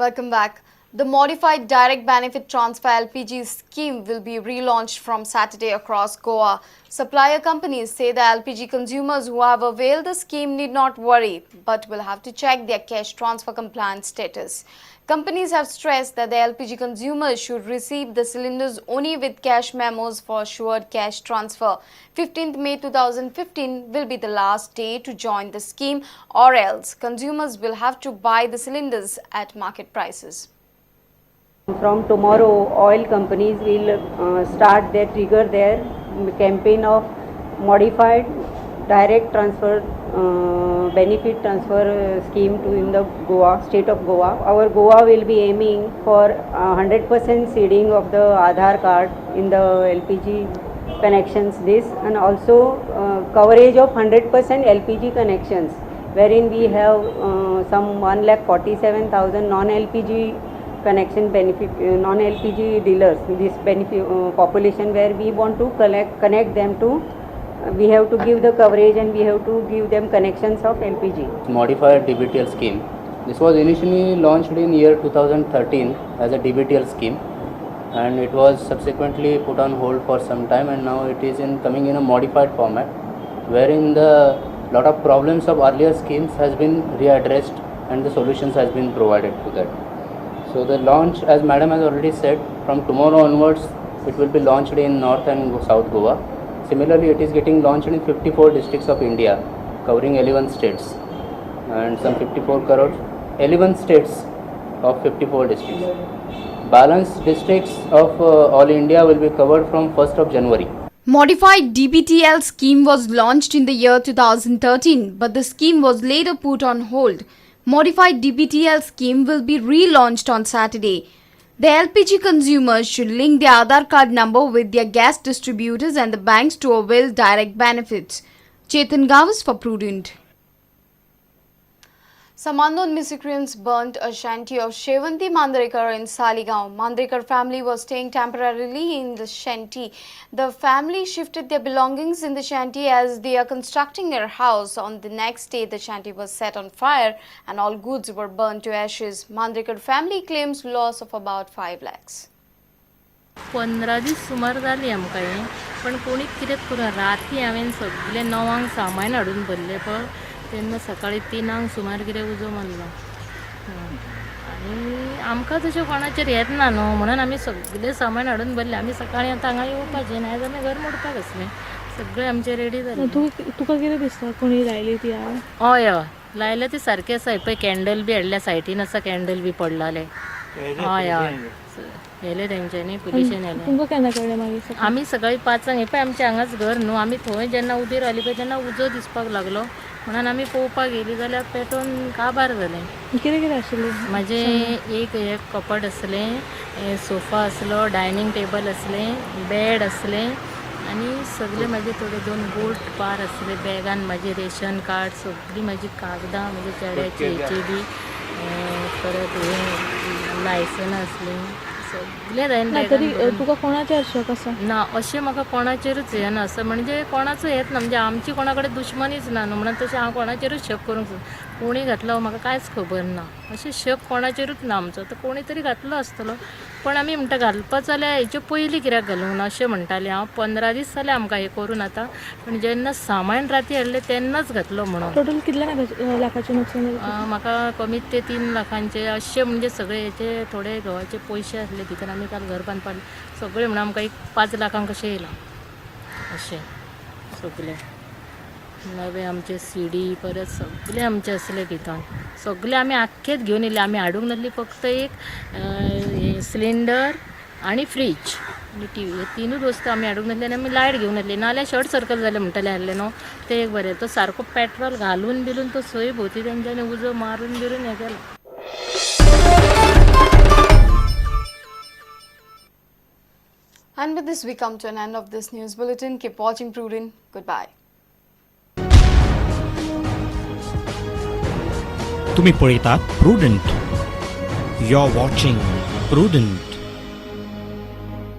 Welcome back. The modified Direct Benefit Transfer LPG scheme will be relaunched from Saturday across Goa. Supplier companies say the LPG consumers who have availed the scheme need not worry, but will have to check their cash transfer compliance status. Companies have stressed that the LPG consumers should receive the cylinders only with cash memos for assured cash transfer. 15th May 2015 will be the last day to join the scheme, or else consumers will have to buy the cylinders at market prices. From tomorrow, oil companies will start their campaign of modified direct transfer benefit transfer scheme to in the Goa, state of Goa. Our Goa will be aiming for 100% seeding of the Aadhaar card in the LPG connections. This and also coverage of 100% LPG connections, wherein we have some 1,47,000 non-LPG connection benefit non-LPG dealers, this benefit population, where we want to connect them to, we have to give the coverage and we have to give them connections of LPG. Modified DBTL scheme. This was initially launched in year 2013 as a DBTL scheme, and it was subsequently put on hold for some time, and now it is coming in a modified format, wherein the lot of problems of earlier schemes has been readdressed and the solutions has been provided to that. So the launch, as Madam has already said, from tomorrow onwards it will be launched in North and South Goa. Similarly, it is getting launched in 54 districts of India, covering 11 states and some 54 crores, 11 states of 54 districts. Balance districts of all India will be covered from 1st of January. Modified DBTL scheme was launched in the year 2013, but the scheme was later put on hold. Modified DBTL scheme will be relaunched on Saturday. The LPG consumers should link their Aadhaar card number with their gas distributors and the banks to avail direct benefits. Chetan Gavas for Prudent. Some unknown miscreants burnt a shanty of Shevanti Mandrekar in Saligaon. Mandrekar family was staying temporarily in the shanty. The family shifted their belongings in the shanty as they are constructing their house. On the next day, the shanty was set on fire and all goods were burnt to ashes. Mandrekar family claims loss of about 5 lakhs. 15 दीस सुमार जाली आमकां हें, पण कोणी कितें करूं, राती हांवें सगळें 9 सामान हाडून भरलें पळय, तेन्ना सकाळीं 3 सुमार कितें उजो मारलो. आनी आमकां तशें कोणाचेर येतना न्हू, म्हणून आमी सगळें सामान हाडून भरलें. आमी सकाळीं आतां हांगा येवपाचें, नाजाल्यार आमी घर मोडपाक आसलें. सगळें आमचें रेडी जालें. तुका कितें दिसता, कोणी लायली ती आग? हय हय, लायल्या ती सारकें आसा. पळय कॅन्डल बी हाडल्या, सायटीन आसा कॅन्डल बी पडलेले. हय हय, येले तेंच्यांनी, पुलिशेन येले. तुमकां केन्ना कळ्ळें मागीर? आमी सकाळीं 5 हे पळय आमचें हांगाच घर न्हू. आमी थंय जेन्ना उबी रावली पळय तेन्ना उजो दिसपाक लागलो, म्हणून आमी पळोवपाक गेलीं जाल्यार पेटोवन काबार जालें. कितें कितें आशिल्लें? म्हाजें एक कपड आसलें, सोफा आसलो, डायनींग टेबल आसलें, बॅड आसलें, आनी सगळे म्हाजे थोडे 2 गोल्ड बार आसले. बॅगान म्हाजें रेशन कार्ड, सगळीं म्हाजी कागदां, म्हाज्या चेड्याची हेची बी, परत हें लायसनां आसलीं, सगळें जायना. तरी तुका कोणाचेर शक आसा? ना, अशें म्हाका कोणाचेरूच येना. असं म्हणजे कोणाचो येत ना, म्हणजे आमची कोणा कडेन दुश्मनीच ना न्हू, म्हणून तशें हांव कोणाचेरूच शक करूंक कोणी घातलो म्हाका कांयच खबर ना. अशें शक कोणाचेरूच ना आमचो. तर कोणी तरी घातलो आसतलो, पण आमी म्हणटा घालपाक जाल्यार हेचे पयलीं कित्याक घालूंक ना अशें म्हणटालें हांव. 15 दीस जाले आमकां हें करून आतां, पण जेन्ना सामान राती हाडलें तेन्नाच घातलो म्हणून. टोटल कितल्या लाखाचें नुकसाण जालें? म्हाका कमीत ते 3 लाखांचे अशें, म्हणजे सगळे हेचे थोडे घोवाचे पयशे आसले भितर. आमी काल घर बांदपाक सगळें म्हणून आमकां एक 5 लाखांक कशें येयलां अशें सगळें. नवे आमचे सीडी परत सगळे आमचे असले भितर. सगळे आमी आख्खेच घेवन येयले. आमी हाडूंक नासली फक्त एक सिलिंडर आनी फ्रीज आनी टी व्ही, हे 3 वस्तू आमी हाडूंक नासली. आनी आमी लायट घेवन येयली, नाल्यार शॉर्ट सर्कल जालें म्हणटाले हाडलें न्हू. ते एक बरें, तो सारको पेट्रोल घालून बिलून तो सय भोवती तेंच्यांनी उजो मारून बिरून हें केलो. And with this, we come to an end of this news bulletin. Keep watching Prudent. Goodbye. तुम्ही पळयतात प्रुडंट. You're watching Prudent.